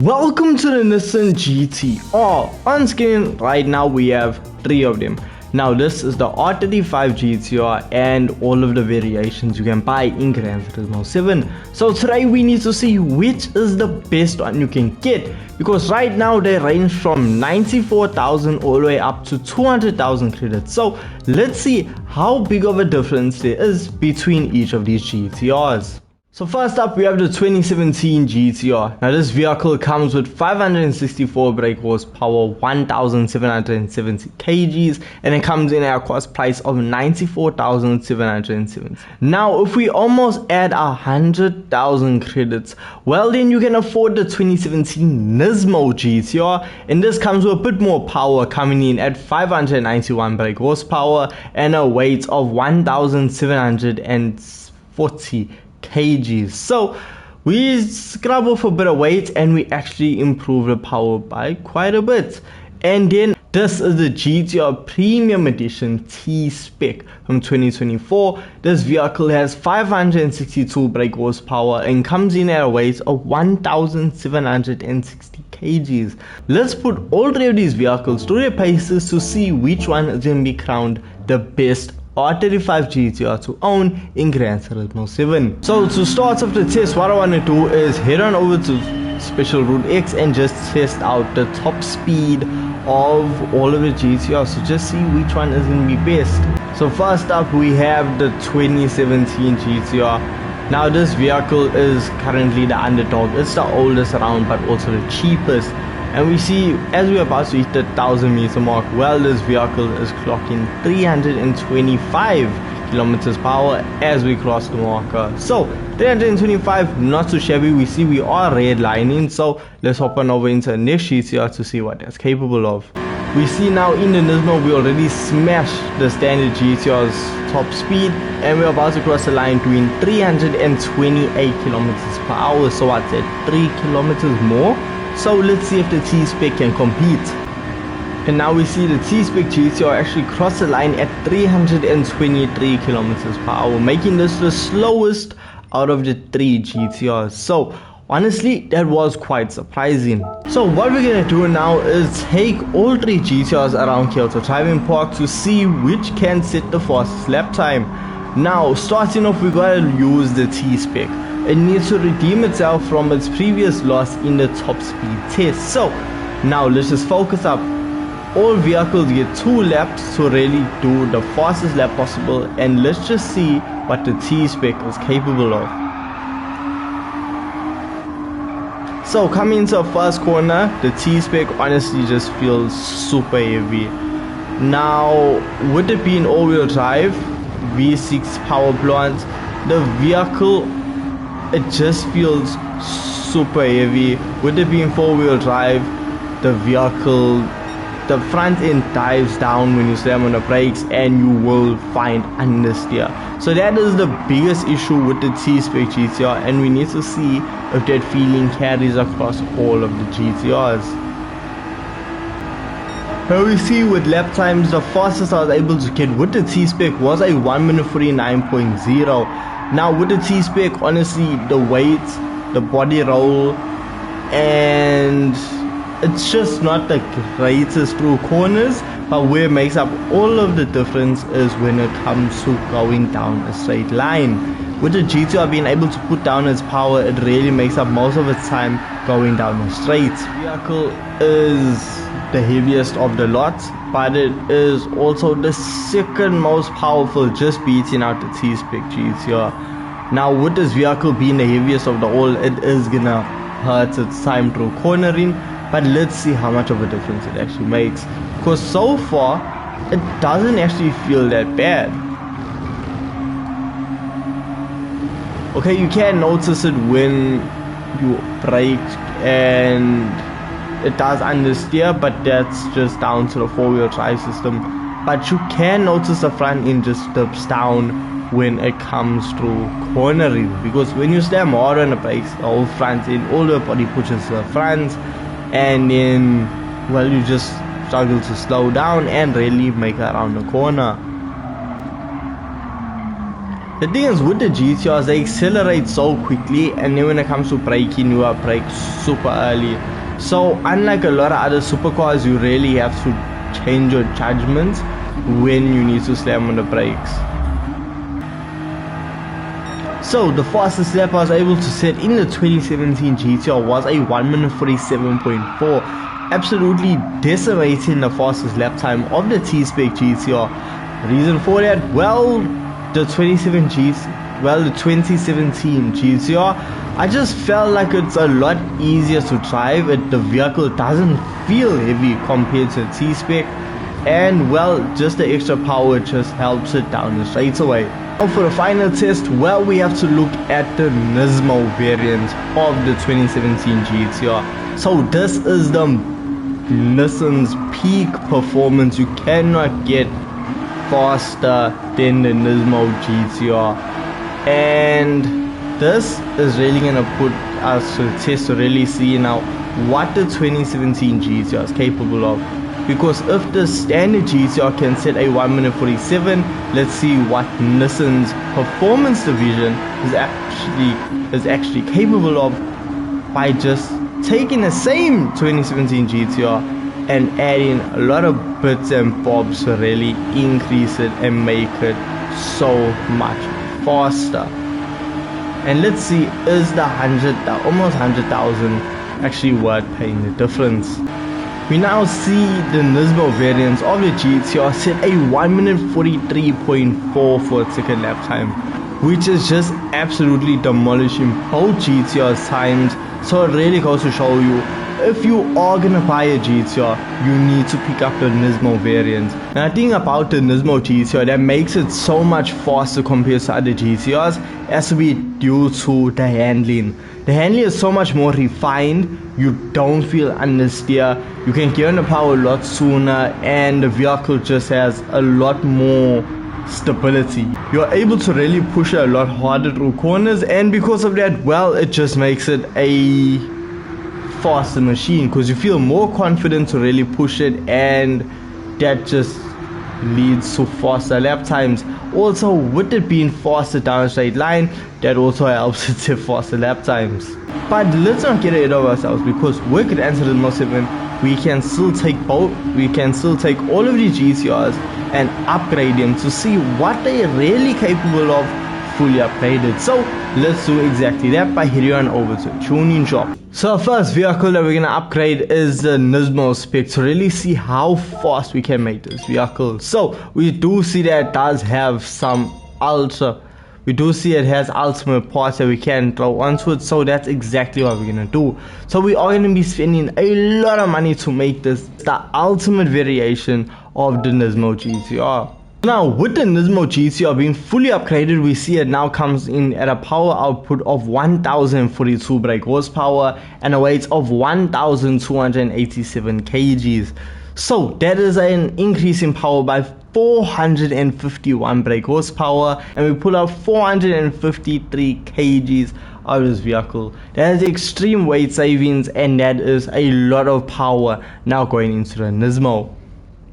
Welcome to the Nissan GTR. On screen right now we have three of them. Now this is the R35 GTR and all of the variations you can buy in Gran Turismo 7. So today we need to see which is the best one you can get, because right now they range from 94,000 all the way up to 200,000 credits. So let's see how big of a difference there is between each of these GTRs. So first up we have the 2017 GTR. Now this vehicle comes with 564 brake horsepower, 1770 kgs, and it comes in at a cost price of 94,770. Now if we almost add 100,000 credits, well then you can afford the 2017 Nismo GTR, and this comes with a bit more power, coming in at 591 brake horsepower and a weight of 1740 kgs. So we scrub off a bit of weight and we actually improve the power by quite a bit. And then this is the GTR Premium Edition T-Spec from 2024. This vehicle has 562 brake horsepower and comes in at a weight of 1760 kgs. Let's put all three of these vehicles to their paces to see which one is going to be crowned the best R35 GTR to own in Gran Turismo 7. So to start off the test, what I want to do is head on over to Special Route X and just test out the top speed of all of the GTRs, so just see which one is going to be best. So first up we have the 2017 GTR. Now this vehicle is currently the underdog. It's the oldest around but also the cheapest. And we see as we're about to hit the 1000 meter mark, well, this vehicle is clocking 325 kilometers per hour as we cross the marker. So 325, not too shabby. We see we are redlining, so let's hop on over into the next GTR to see what that's capable of. We see now in the Nismo we already smashed the standard GTR's top speed, and we're about to cross the line doing 328 kilometers per hour. So what's that, 3 kilometers more? So let's see if the T-Spec can compete. And now we see the T-Spec GTR actually cross the line at 323 kilometers per hour, making this the slowest out of the three GTRs. So honestly, that was quite surprising. So what we're gonna do now is take all three GTRs around Kyoto Driving Park to see which can set the fastest lap time. Now starting off, we gotta use the T-Spec. It needs to redeem itself from its previous loss in the top speed test. So now let's just focus up. All vehicles get 2 laps to really do the fastest lap possible, and let's just see what the T-Spec is capable of. So coming into the first corner, the T-Spec honestly just feels super heavy. Now with it being all-wheel drive, V6 power plant, the vehicle, it just feels super heavy. With it being 4-wheel drive, the vehicle, the front end dives down when you slam on the brakes and you will find understeer. So that is the biggest issue with the T-Spec GTR, and we need to see if that feeling carries across all of the GTRs. Here we see with lap times, the fastest I was able to get with the T-Spec was a 1 minute 49.0. Now with the T-Spec, honestly, the weight, the body roll, and it's just not the greatest through corners, but where it makes up all of the difference is when it comes to going down a straight line. With the GTR being able to put down its power, it really makes up most of its time going down a straight. The vehicle is the heaviest of the lot, but it is also the second most powerful, just beating out the T-Spec GTR. Now with this vehicle being the heaviest of the all, it is gonna hurt its time through cornering, but let's see how much of a difference it actually makes, because so far it doesn't actually feel that bad. Okay, you can notice it when you brake and it does understeer, but that's just down to the 4-wheel drive system. But you can notice the front end just dips down when it comes through cornering, because when you slam hard on the brakes, the whole front end, all the body pushes to the front, and then, well, you just struggle to slow down and really make it around the corner. The thing is with the GTRs, they accelerate so quickly, and then when it comes to braking, you are brake super early. So unlike a lot of other supercars, you really have to change your judgment when you need to slam on the brakes. So the fastest lap I was able to set in the 2017 GTR was a 1 minute 47.4, absolutely decimating the fastest lap time of the T-Spec GTR. Reason for that? Well, the 2017 GTR, I just felt like it's a lot easier to drive. The vehicle doesn't feel heavy compared to the T-Spec, and well, just the extra power just helps it down the straightaway. Now for the final test, well, we have to look at the Nismo variant of the 2017 GTR. So this is the Nissan's peak performance. You cannot get faster than the Nismo GTR, and this is really gonna put us to the test to really see now what the 2017 GTR is capable of. Because if the standard GTR can set a 1 minute 47, let's see what Nissan's performance division is actually capable of by just taking the same 2017 GTR and adding a lot of bits and bobs to really increase it and make it so much faster. And let's see, is the almost 100,000 actually worth paying the difference? We now see the Nismo variants of the GTR set a 1 minute 43.4 for its second lap time, which is just absolutely demolishing both GTR's times. So it really goes to show you, if you are gonna buy a GTR, you need to pick up the Nismo variant. And the thing about the Nismo GTR that makes it so much faster compared to other GTRs has to be due to the handling. The handling is so much more refined. You don't feel understeer. You can get on the power a lot sooner, and the vehicle just has a lot more stability. You're able to really push it a lot harder through corners, and because of that, well, it just makes it a faster machine because you feel more confident to really push it, and that just leads to faster lap times. Also, with it being faster down a straight line, that also helps it to faster lap times. But let's not get ahead of ourselves, because with Gran Turismo 7 we can still take all of the GTRs and upgrade them to see what they are really capable of fully upgraded. So let's do exactly that by heading on over to the tuning shop. So our first vehicle that we're gonna upgrade is the Nismo spec to really see how fast we can make this vehicle. So we do see that it does have some it has ultimate parts that we can throw onto it, so that's exactly what we're gonna do. So we are gonna be spending a lot of money to make this the ultimate variation of the Nismo GTR. Now with the Nismo GTR being fully upgraded, we see it now comes in at a power output of 1042 brake horsepower and a weight of 1287 kgs. So that is an increase in power by 451 brake horsepower, and we pull out 453 kgs out of this vehicle. That is extreme weight savings, and that is a lot of power now going into the Nismo.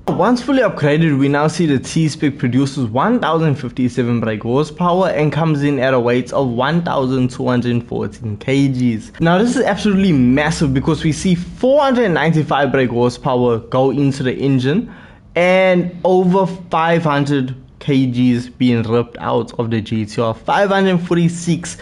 Once fully upgraded, we now see the T-Spec produces 1057 brake horsepower and comes in at a weight of 1214 kgs. Now this is absolutely massive because we see 495 brake horsepower go into the engine and over 500 kgs being ripped out of the GTR. 546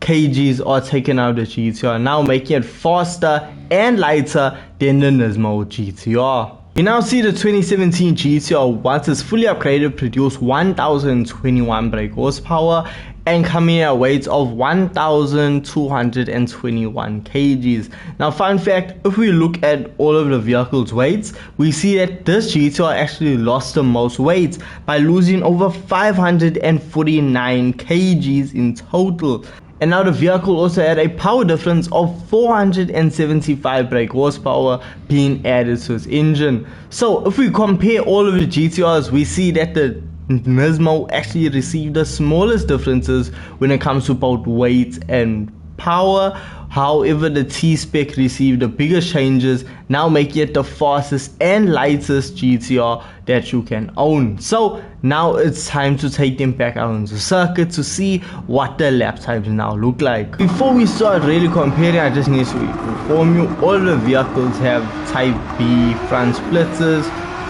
kgs are taken out of the GTR, now making it faster and lighter than the Nismo GTR. We now see the 2017 GTR, once it's fully upgraded, produce 1021 brake horsepower and coming in at a weight of 1221 kgs. Now fun fact, if we look at all of the vehicle's weights, we see that this GTR actually lost the most weight by losing over 549 kgs in total. And now the vehicle also had a power difference of 475 brake horsepower being added to its engine. So if we compare all of the GTRs, we see that the Nismo actually received the smallest differences when it comes to both weight and power. However, the T-Spec received the biggest changes, now making it the fastest and lightest GTR that you can own. So now it's time to take them back out on the circuit to see what the lap times now look like. Before we start really comparing, I just need to inform you, all the vehicles have Type B front splitters,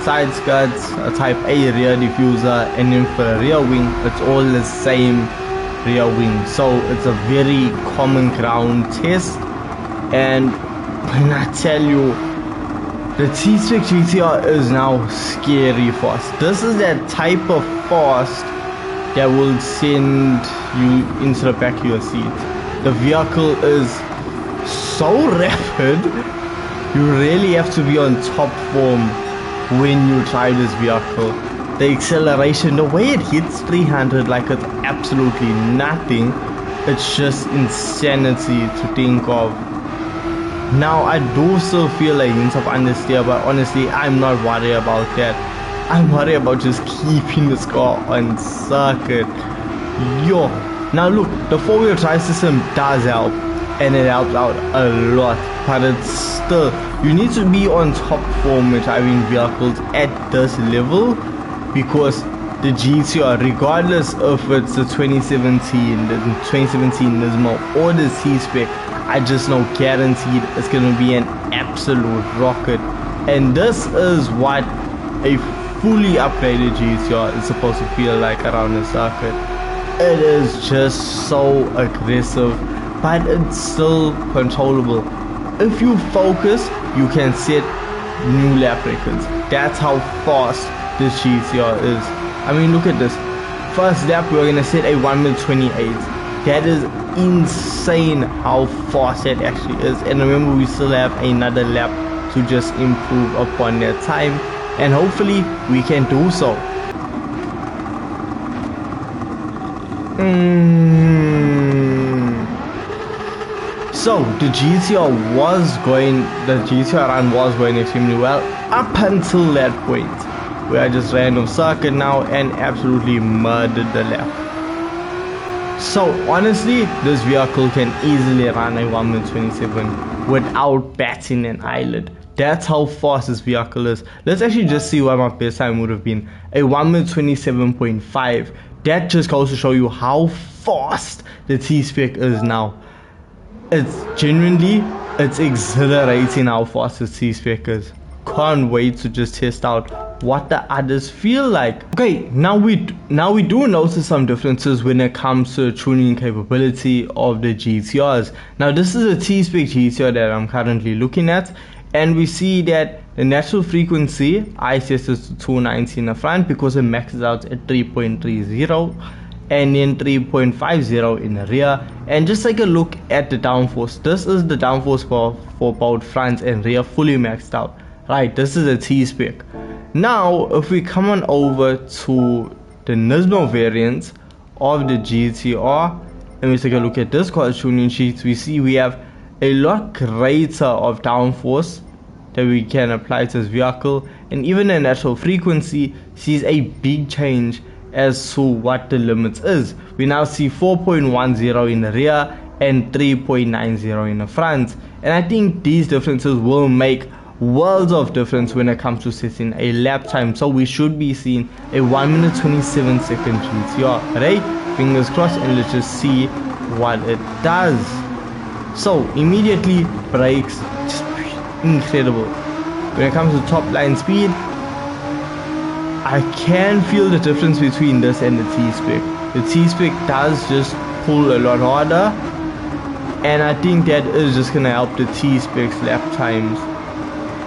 side skirts, a Type A rear diffuser, and then for the rear wing, it's all the same rear wing. So it's a very common ground test, and when I tell you, the T-Spec GTR is now scary fast. This is that type of fast that will send you into the back of your seat. The vehicle is so rapid, you really have to be on top form when you try this vehicle. The acceleration, the way it hits 300 like it's absolutely nothing, it's just insanity to think of. Now I do still feel a hint of understeer, but honestly I'm not worried about that. I'm worried about just keeping this car on circuit. Yo, now look, the 4-wheel drive system does help, and it helps out a lot, but it's still, you need to be on top form with driving vehicles at this level, because the GTR, regardless if it's the 2017 Nismo or the T-Spec, I just know guaranteed it's gonna be an absolute rocket. And this is what a fully upgraded GTR is supposed to feel like around the circuit. It is just so aggressive, but it's still controllable. If you focus, you can set new lap records. That's how fast this GTR is. I mean, look at this. First lap, we're gonna set a 1:28. That is insane how fast that actually is. And remember, we still have another lap to just improve upon that time, and hopefully we can do so. So the GTR run was going extremely well up until that point, where I just ran off circuit now and absolutely murdered the lap. So honestly, this vehicle can easily run a 1:27 without batting an eyelid. That's how fast this vehicle is. Let's actually just see what my best time would have been. A 1:27.5. That just goes to show you how fast the T-Spec is now. It's genuinely, it's exhilarating how fast the T-Spec is. Can't wait to just test out what the others feel like. Okay, now we do notice some differences when it comes to the tuning capability of the GTRs. Now this is a T-Spec GTR that I'm currently looking at, and we see that the natural frequency I set is to 290 in the front because it maxes out at 3.30, and then 3.50 in the rear. And just take a look at the downforce. This is the downforce for both front and rear, fully maxed out. Right, this is a T-Spec. Now if we come on over to the Nismo variant of the GTR and we take a look at this car's tuning sheets, we see we have a lot greater of downforce that we can apply to this vehicle, and even the natural frequency sees a big change as to what the limits is. We now see 4.10 in the rear and 3.90 in the front, and I think these differences will make worlds of difference when it comes to setting a lap time. So we should be seeing a 1:27 GTR. Right, fingers crossed, and let's just see what it does. So immediately brakes, just incredible. When it comes to top line speed, I can feel the difference between this and the T-Spec. The T-Spec does just pull a lot harder, and I think that is just gonna help the T-Spec's lap times.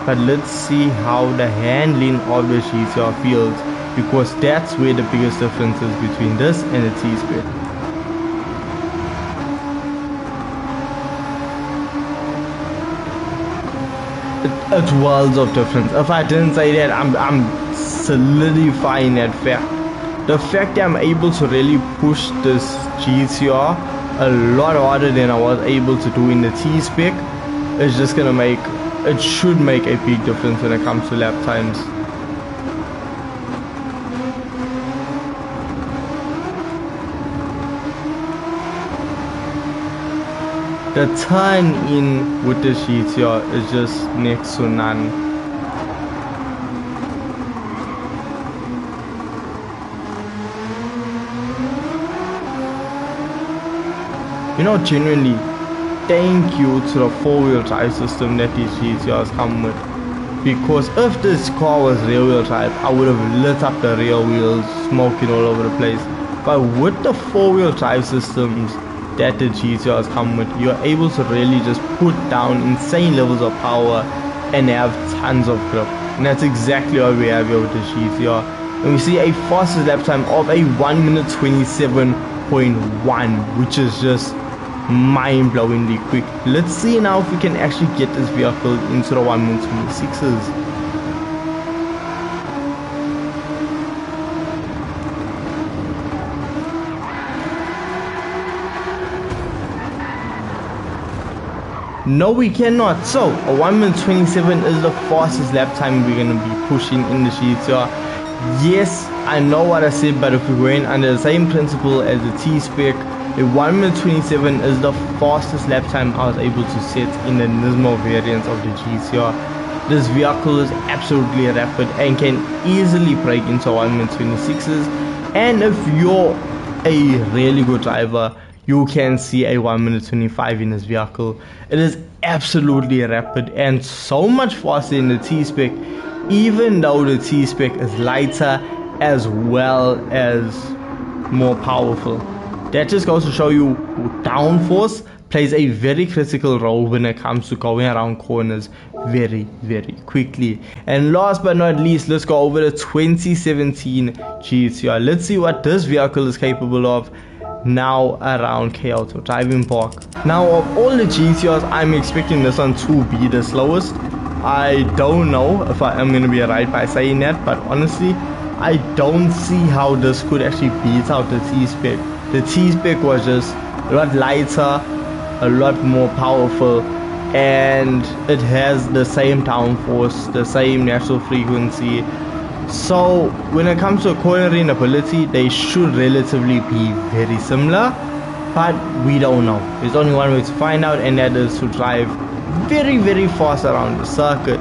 But let's see how the handling of the GTR feels, because that's where the biggest difference is between this and the T-Spec. It's worlds of difference. If I didn't say that, I'm solidifying that fact. The fact that I'm able to really push this GTR a lot harder than I was able to do in the T-Spec is just gonna make, it should make a big difference when it comes to lap times. The turn in with the GTR is just next to none. You know, genuinely, thank you to the four-wheel drive system that these GTRs come with. Because if this car was rear-wheel drive, I would have lit up the rear wheels, smoking all over the place. But with the four-wheel drive systems that the GTRs come with, you're able to really just put down insane levels of power and have tons of grip. And that's exactly what we have here with the GTR. And we see a fastest lap time of a 1 minute 27.1, which is just mind-blowingly quick. Let's see now if we can actually get this vehicle into the 1 minute 26s. No, we cannot. So a 1 minute 27 is the fastest lap time we're going to be pushing in the GTR. Yes, I know what I said, but if we're going under the same principle as the T-Spec, a 1 minute 27 is the fastest lap time I was able to set in the Nismo variant of the GTR. This vehicle is absolutely rapid and can easily break into 1 minute 26s. And if you're a really good driver, you can see a 1 minute 25 in this vehicle. It is absolutely rapid and so much faster than the T-Spec, even though the T-Spec is lighter as well as more powerful. That just goes to show you downforce plays a very critical role when it comes to going around corners very, very quickly. And last but not least, let's go over the 2017 GTR. Let's see what this vehicle is capable of now around K Auto Driving Park. Now, of all the GTRs, I'm expecting this one to be the slowest. I don't know if I am going to be right by saying that, but honestly, I don't see how this could actually beat out the T-Spec. The T-Spec was just a lot lighter, a lot more powerful, and it has the same downforce, the same natural frequency. So when it comes to cornering ability, they should relatively be very similar, but we don't know. There's only one way to find out, and that is to drive very, very fast around the circuit.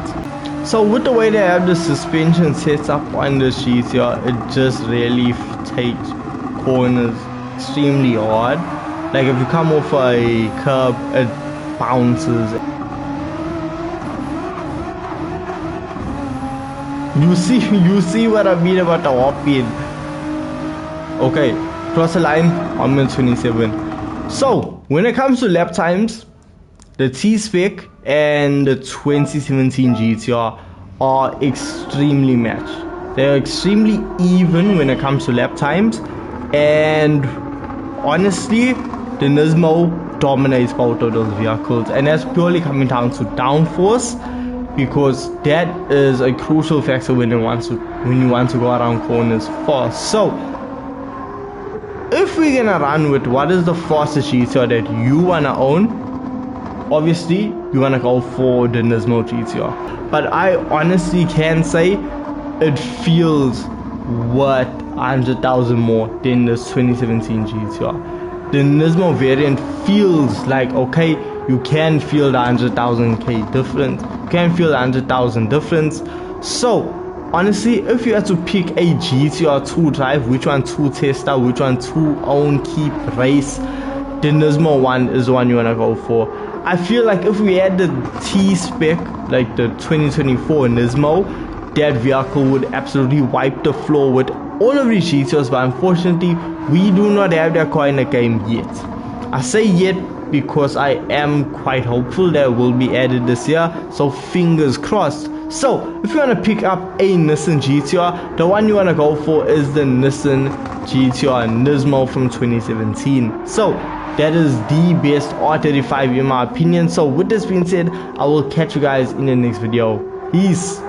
So with the way they have the suspension set up on the GTR, it just really takes corners extremely hard. Like if you come off a curb, it bounces. You see what I mean about the hopping. Okay, cross the line, 1 minute 27. So when it comes to lap times, the T-Spec and the 2017 GTR are extremely matched. They're extremely even when it comes to lap times, and honestly, the Nismo dominates both of those vehicles, and that's purely coming down to downforce, because that is a crucial factor when you want to go around corners fast. So if we're gonna run with what is the fastest GTR that you wanna own, obviously you wanna go for the Nismo GTR. But I honestly can say it feels worth 100,000 more than this 2017 GTR. The Nismo variant feels like, okay, you can feel the 100,000k difference. You can feel the 100,000 difference. So honestly, if you had to pick a GTR to drive, which one to test out, which one to own, keep, race, the Nismo one is the one you wanna go for. I feel like if we had the T-Spec, like the 2024 Nismo, that vehicle would absolutely wipe the floor with all of these GTRs, but unfortunately, we do not have that car in the game yet. I say yet because I am quite hopeful that it will be added this year, so fingers crossed. So, if you want to pick up a Nissan GTR, the one you want to go for is the Nissan GTR Nismo from 2017. So, that is the best R35 in my opinion. So, with this being said, I will catch you guys in the next video. Peace.